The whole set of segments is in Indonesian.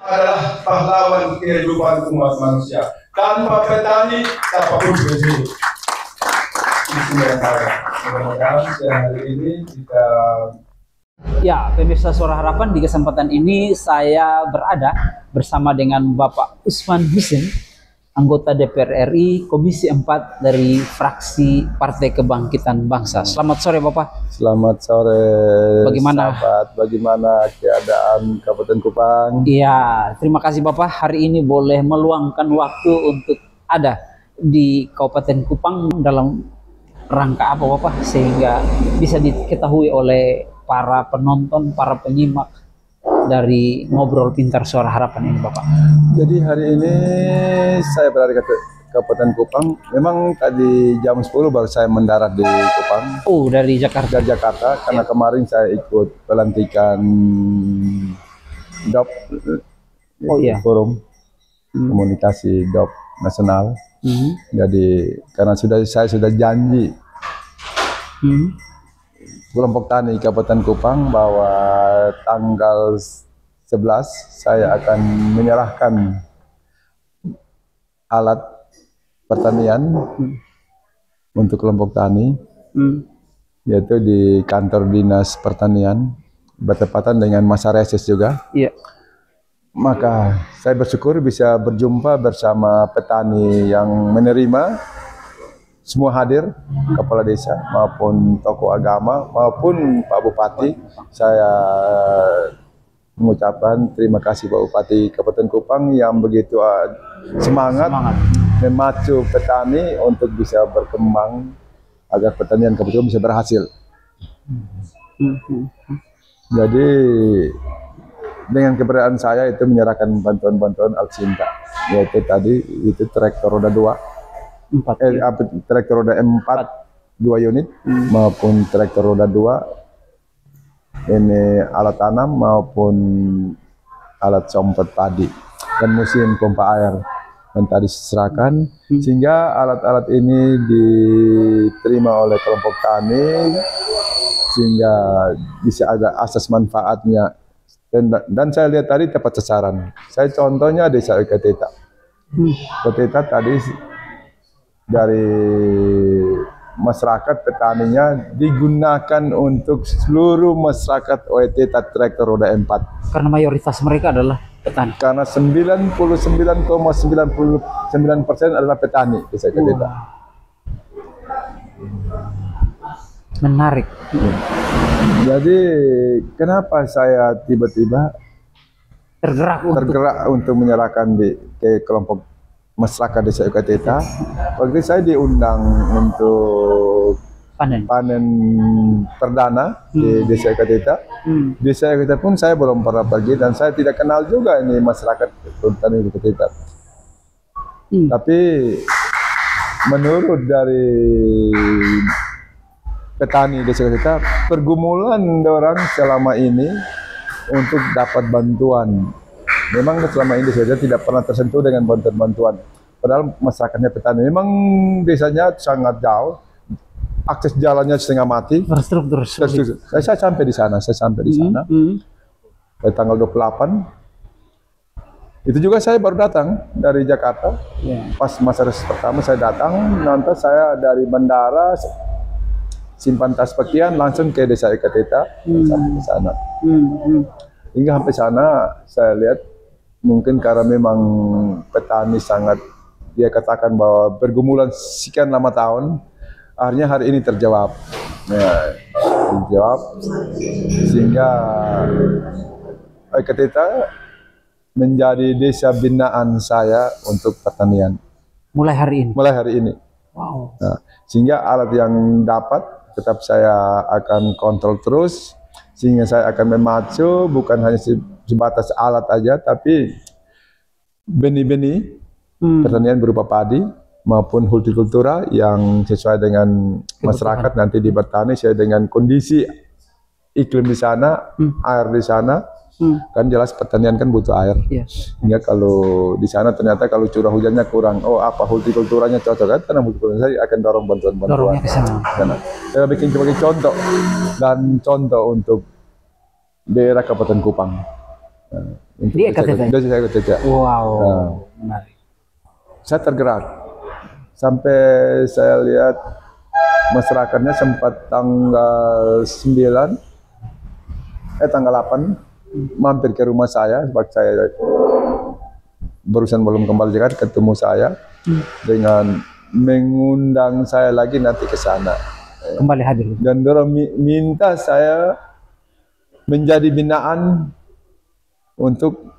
adalah pahlawan kehidupan umat manusia. Tanpa petani, siapapun hidup. Mudah-mudahan hari ini kita. Ya, pemirsa Suara Harapan, di kesempatan ini saya berada bersama dengan Bapak Usman Husin, anggota DPR RI Komisi 4 dari fraksi Partai Kebangkitan Bangsa. Selamat sore Bapak. Selamat sore. Bagaimana? Sahabat, bagaimana keadaan Kabupaten Kupang? Iya, terima kasih Bapak. Hari ini boleh meluangkan waktu untuk ada di Kabupaten Kupang dalam rangka apa Bapak, sehingga bisa diketahui oleh para penonton, para penyimak dari Ngobrol Pintar Suara Harapan ini Bapak. Jadi hari ini saya berada di Kabupaten Kupang. Memang tadi jam 10 baru saya mendarat di Kupang. Oh, dari Jakarta. Dari Jakarta, karena kemarin saya ikut pelantikan DOP, Forum Komunikasi DOP Nasional. Jadi karena saya sudah janji kelompok tani Kabupaten Kupang bahwa tanggal 11 saya akan menyerahkan alat pertanian untuk kelompok tani, yaitu di kantor dinas pertanian bertepatan dengan masa reses juga. Iya. Maka saya bersyukur bisa berjumpa bersama petani yang menerima. Semua hadir, kepala desa maupun tokoh agama maupun Pak Bupati. Saya mengucapkan terima kasih Pak Bupati Kabupaten Kupang yang begitu semangat memacu petani untuk bisa berkembang agar pertanian Kabupaten bisa berhasil. Jadi dengan keberadaan saya itu menyerahkan bantuan-bantuan Al-Sinta, yaitu tadi itu traktor roda 2. Traktor roda 4 2 unit maupun traktor roda 2 ini alat tanam maupun alat sompet padi dan mesin pompa air yang tadi diserahkan, sehingga alat-alat ini diterima oleh kelompok tani sehingga bisa ada asas manfaatnya, dan saya lihat tadi tepat sasaran. Saya contohnya desa Ekateta. Ekateta tadi dari masyarakat petaninya digunakan untuk seluruh masyarakat OET traktor roda 4. Karena mayoritas mereka adalah petani. Karena 99,99% adalah petani di Ekateta. Menarik. Jadi kenapa saya tiba-tiba tergerak untuk menyerahkan ke kelompok masyarakat desa Ekateta? Waktu saya diundang untuk panen perdana di desa Ekateta. Desa Ekateta pun saya belum pernah pergi dan saya tidak kenal juga ini masyarakat petani Ekateta. Tapi menurut dari petani desa Ekateta, pergumulan orang selama ini untuk dapat bantuan. Memang selama ini saja tidak pernah tersentuh dengan bantuan-bantuan. Padahal masyarakatnya petani. Memang desanya sangat jauh, akses jalannya setengah mati. Terstruktur. Saya sampai di sana. Pada tanggal 28. Itu juga saya baru datang dari Jakarta. Pas masa reses pertama saya datang, nanti saya dari bandara simpan tas pakaian langsung ke desa Ekateta sampai di sana. Hingga sampai sana saya lihat mungkin karena memang petani sangat, dia katakan bahwa bergumulan sekian lama tahun, akhirnya hari ini terjawab. Terjawab sehingga Ekateta menjadi desa binaan saya untuk pertanian. Mulai hari ini. Wow. Nah, sehingga alat yang dapat tetap saya akan kontrol terus, sehingga saya akan memacu bukan hanya sebatas alat aja, tapi benih-benih pertanian berupa padi maupun hortikultura yang sesuai dengan masyarakat nanti di bertani sesuai dengan kondisi iklim di sana, air di sana. Kan jelas pertanian kan butuh air. Hingga kalau di sana ternyata kalau curah hujannya kurang, hortikulturanya cocok kan, karena hortikultura saya akan dorong bantuan-bantuan. Saya bikin sebagai contoh dan contoh untuk daerah Kabupaten Kupang. Untuk Di EKTT? desa EKTT. Wow. Nah. Menarik. Saya tergerak sampai saya lihat masyarakatnya sempat tanggal 8 mampir ke rumah saya sebab saya barusan belum kembali Jakarta, ketemu saya dengan mengundang saya lagi nanti ke sana. Kembali hadir. Dan dorong minta saya menjadi binaan untuk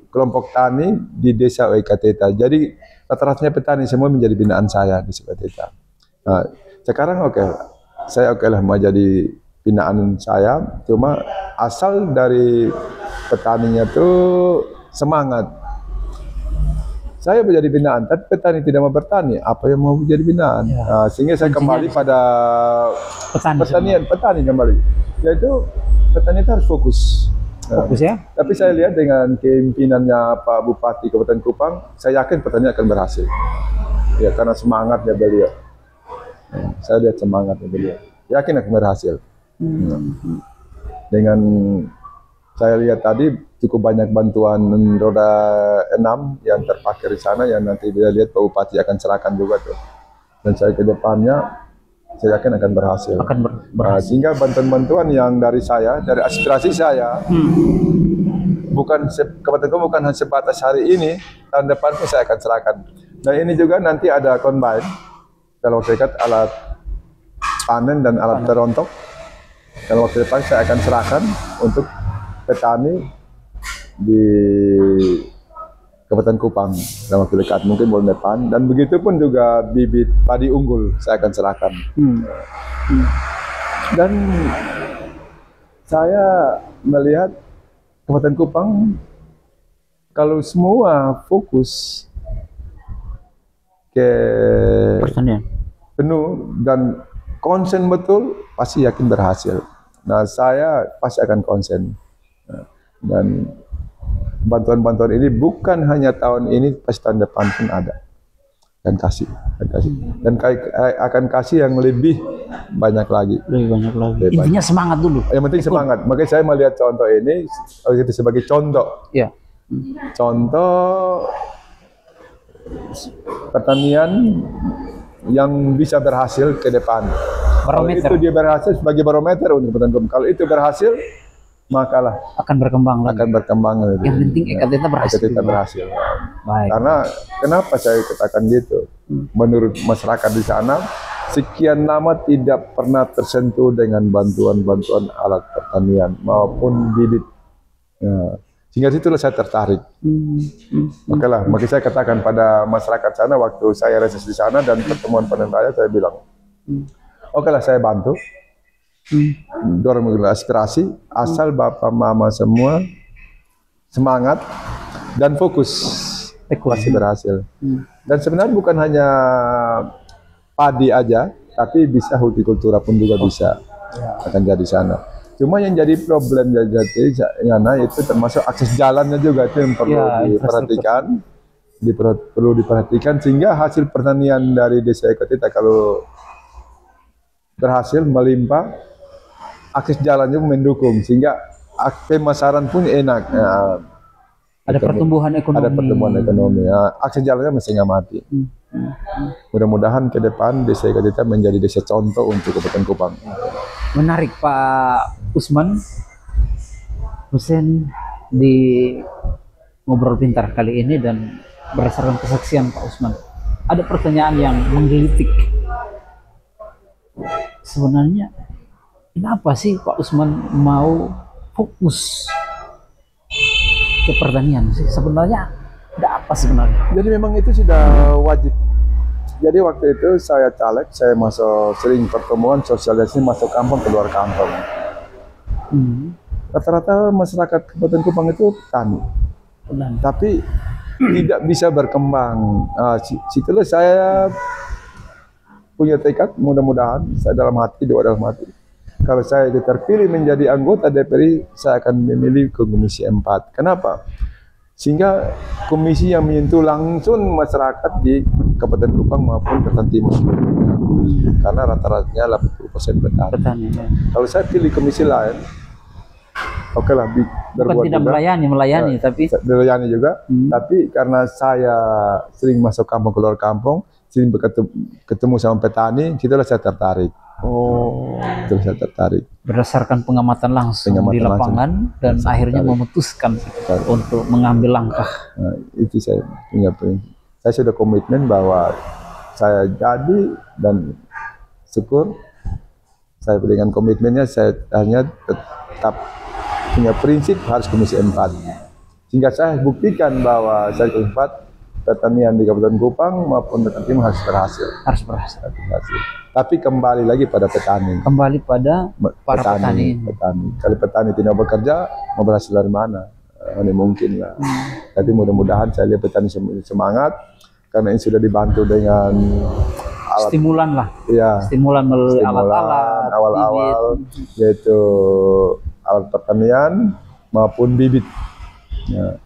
kelompok tani di desa Oikateta. Jadi rata-ratanya petani semua menjadi binaan saya di Oikateta. Nah, sekarang saya lah mau jadi binaan saya. Cuma asal dari petaninya tuh semangat. Saya menjadi binaan, tapi petani tidak mau bertani. Apa yang mau jadi binaan? Ya. Nah, sehingga saya kembali pada petani kembali. Yaitu petani itu harus fokus. Fokus ya. Tapi saya lihat dengan kepimpinannya Pak Bupati Kabupaten Kupang, saya yakin petani akan berhasil. Ya, karena semangatnya beliau. Saya lihat semangatnya beliau. Yakin akan berhasil. Dengan saya lihat tadi cukup banyak bantuan roda 6 yang terparkir di sana, yang nanti bisa lihat Pak Bupati akan serahkan juga tuh. Dan saya ke depannya saya yakin akan berhasil. Nah, sehingga bantuan-bantuan yang dari saya, dari aspirasi saya, bukan hanya sebatas hari ini, tahun depan pun saya akan serahkan. Dan ini juga nanti ada combine, dalam waktu dekat alat panen dan alat terontok. Dalam waktu depan saya akan serahkan untuk petani di Kabupaten Kupang dalam waktu dekat, mungkin bulan depan. Dan begitu pun juga bibit padi unggul saya akan serahkan. Dan saya melihat Kabupaten Kupang kalau semua fokus ke Pertanian penuh dan konsen betul, pasti yakin berhasil. Nah, saya pasti akan konsen. Dan bantuan-bantuan ini bukan hanya tahun ini, pasti tahun depan pun ada. Dan akan kasih yang lebih banyak lagi. Intinya semangat dulu. Yang penting semangat. Makanya saya melihat contoh ini sebagai contoh. Ya. Contoh pertanian yang bisa berhasil ke depan. Barometer. Kalau itu dia berhasil sebagai barometer untuk petani. Kalau itu berhasil, makalah akan berkembang lagi. Yang penting EKTT berhasil. EKTT berhasil. Baik. Karena kenapa saya katakan gitu? Menurut masyarakat di sana, sekian lama tidak pernah tersentuh dengan bantuan-bantuan alat pertanian maupun bibit. Nah, sehingga situlah saya tertarik. Makanya saya katakan pada masyarakat sana waktu saya reses di sana dan pertemuan panen raya, saya bilang, okelah saya bantu. Dorong menggunakan aspirasi, asal Bapak Mama semua semangat dan fokus, pasti berhasil. Dan sebenarnya bukan hanya padi aja, tapi bisa hortikultura pun juga bisa akan jadi sana. Cuma yang jadi problem jadi itu termasuk akses jalannya juga, itu yang perlu diperhatikan. Perlu diperhatikan sehingga hasil pertanian dari desa EKTT kalau berhasil melimpah, akses jalannya mendukung sehingga pemasaran pun enak. Ada pertumbuhan ekonomi. Ada pertumbuhan ekonomi. Akses jalannya mesti nggak mati. Mudah-mudahan ke depan desa EKTT menjadi desa contoh untuk Kabupaten Kupang. Menarik Pak Usman Hussein di Ngobrol Pintar kali ini, dan berdasarkan kesaksian Pak Usman, ada pertanyaan yang menggelitik. Sebenarnya kenapa sih Pak Usman mau fokus ke pertanian sih? Sebenarnya ada apa sebenarnya? Jadi memang itu sudah wajib. Jadi waktu itu saya caleg, saya masuk sering pertemuan sosialisasi masuk kampung keluar kampung. Rata-rata masyarakat Kabupaten Kupang itu petani, tapi tidak bisa berkembang. Situlah saya punya tekad, mudah-mudahan saya dalam hati, doa dalam hati, kalau saya terpilih menjadi anggota DPR, saya akan memilih ke Komisi 4. Kenapa? Sehingga komisi yang menyentuh langsung masyarakat di Kabupaten Kupang maupun Kalimantan Timur. Karena rata-ratanya 80% petani. Kalau saya pilih komisi lain, oke lah Bukan berbuat tidak juga. melayani, tapi Dilayani juga, tapi karena saya sering masuk kampung keluar kampung, sering ketemu sama petani, itulah saya tertarik. Itulah saya tertarik. berdasarkan pengamatan langsung di lapangan dan akhirnya memutuskan untuk mengambil langkah. Nah, itu saya punya prinsip. Saya sudah komitmen bahwa saya jadi dan syukur saya dengan komitmennya saya hanya tetap punya prinsip harus Komisi 4. Sehingga saya buktikan bahwa saya Komisi 4 pertanian di Kabupaten Kupang maupun Petani Timur harus berhasil. Harus berhasil. Tapi kembali lagi pada petani. Kembali pada para petani. Kalau petani tidak bekerja, mau berhasil dari mana? Ini mungkin lah. Tapi mudah-mudahan saya lihat petani semangat karena ini sudah dibantu dengan alat, stimulan lah. Ya, stimulan melalui alat-alat awal-awal, yaitu alat pertanian maupun bibit. Ya.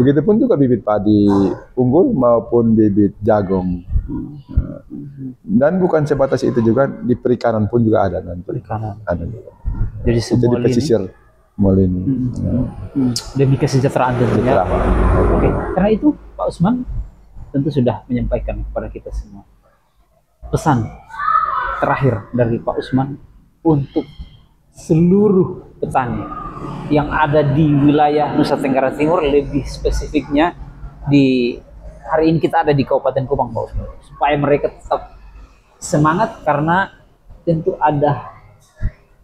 Begitupun juga bibit padi unggul maupun bibit jagung. Dan bukan sebatas itu juga di perikanan pun juga ada nanti. Perikanan. Ada juga. Jadi itu di pesisir Molini. Demi kesejahteraan tentunya. Oke, karena itu Pak Usman tentu sudah menyampaikan kepada kita semua pesan terakhir dari Pak Usman untuk seluruh petani yang ada di wilayah Nusa Tenggara Timur, lebih spesifiknya di hari ini kita ada di Kabupaten Kupang, Pak Usman, supaya mereka tetap semangat karena tentu ada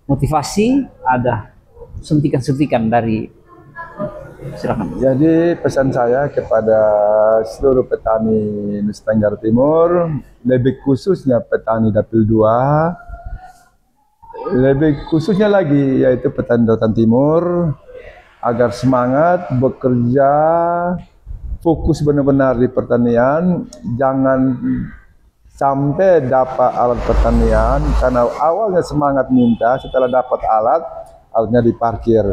motivasi, ada suntikan-suntikan dari, silakan. Jadi pesan saya kepada seluruh petani Nusa Tenggara Timur, lebih khususnya petani Dapil 2, lebih khususnya lagi yaitu petani Rotan Timur, agar semangat bekerja, fokus benar-benar di pertanian, jangan sampai dapat alat pertanian karena awalnya semangat minta, setelah dapat alatnya diparkir.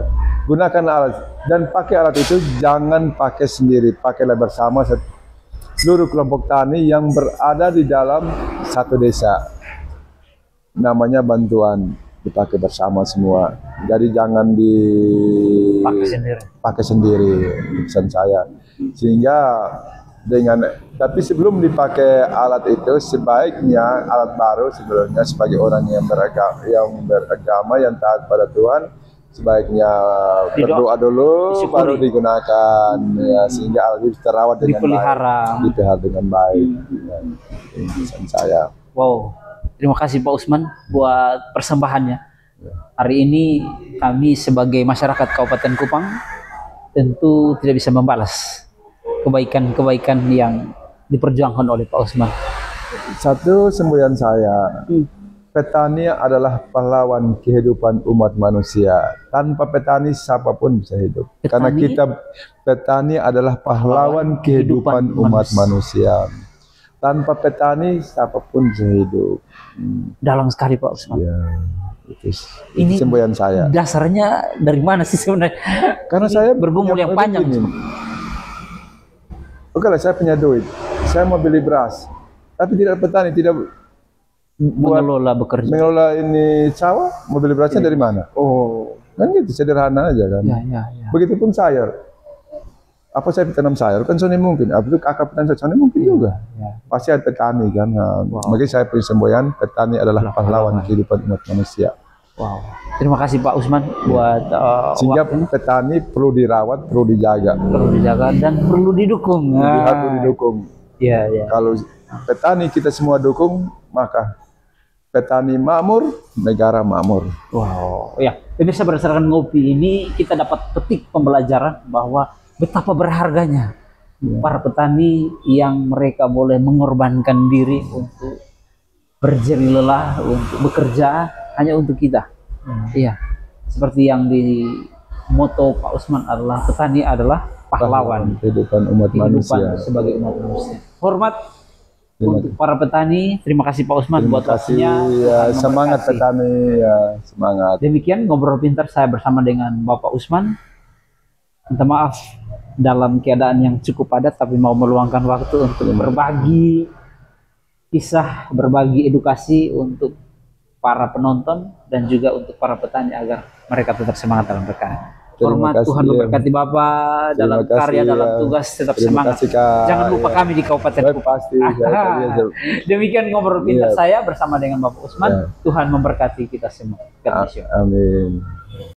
Gunakan alat dan pakai alat itu jangan pakai sendiri, pakailah bersama seluruh kelompok tani yang berada di dalam satu desa. Namanya bantuan, dipakai bersama semua. Jadi jangan dipakai sendiri, pesan saya. Sehingga tapi sebelum dipakai alat itu sebaiknya alat baru sebelumnya sebagai orang yang beragama yang taat pada Tuhan, sebaiknya berdoa dulu baru digunakan ya, sehingga alat itu terawat dengan dipelihara dengan baik. Ini pesan saya. Wow. Terima kasih Pak Usman buat persembahannya. Hari ini kami sebagai masyarakat Kabupaten Kupang tentu tidak bisa membalas kebaikan-kebaikan yang diperjuangkan oleh Pak Usman. Satu semboyan saya, petani adalah pahlawan kehidupan umat manusia. Tanpa petani siapapun bisa hidup. Karena petani adalah pahlawan kehidupan umat manusia. Tanpa petani siapapun bisa hidup. Dalam sekali Pak Usman. Ya, ini semboyan saya. Dasarnya dari mana sih sebenarnya? Karena saya bergumul yang panjang. Oke lah, saya punya duit, saya mau beli beras, tapi tidak petani, tidak mengelola ini sawah, mau beli berasnya dari mana? Kan gitu, sederhana aja kan. Begitupun sayur. Apa saya tanam sayur kan soalnya mungkin, apa itu kakak petani soalnya mungkin juga. Pasti ada petani kan. Makanya saya punya semboyan, petani adalah pahlawan kehidupan umat manusia. Wow. Terima kasih Pak Usman buat sehingga petani perlu dirawat, perlu dijaga dan perlu didukung. Perlu didukung. Iya. Kalau petani kita semua dukung, maka petani makmur, negara makmur. Wow. Ya, pemirsa, berdasarkan ngopi ini kita dapat petik pembelajaran bahwa betapa berharganya para petani yang mereka boleh mengorbankan diri untuk berjeri lelah, untuk bekerja hanya untuk kita. Iya, seperti yang di moto Pak Usman adalah petani adalah pahlawan kehidupan umat manusia. Sebagai umat manusia. Hormat untuk para petani. Terima kasih Pak Usman buat waktunya. Semangat petani ya, semangat. Demikian ngobrol pintar saya bersama dengan Bapak Usman. Minta maaf dalam keadaan yang cukup padat, tapi mau meluangkan waktu untuk berbagi kisah, berbagi edukasi untuk para penonton dan juga untuk para petani agar mereka tetap semangat dalam berkarya. Terima Hormat kasih, Tuhan ya. memberkati Bapak dalam Terima kasih, karya, dalam ya. tugas, tetap Terima semangat. kasih, Kak. Jangan lupa Ya. kami di Kabupaten Baik, Kupang. pasti. Saya Demikian ngobrol pintar Iya. saya bersama dengan Bapak Usman. Ya. Tuhan memberkati kita semua. God bless you. Amin.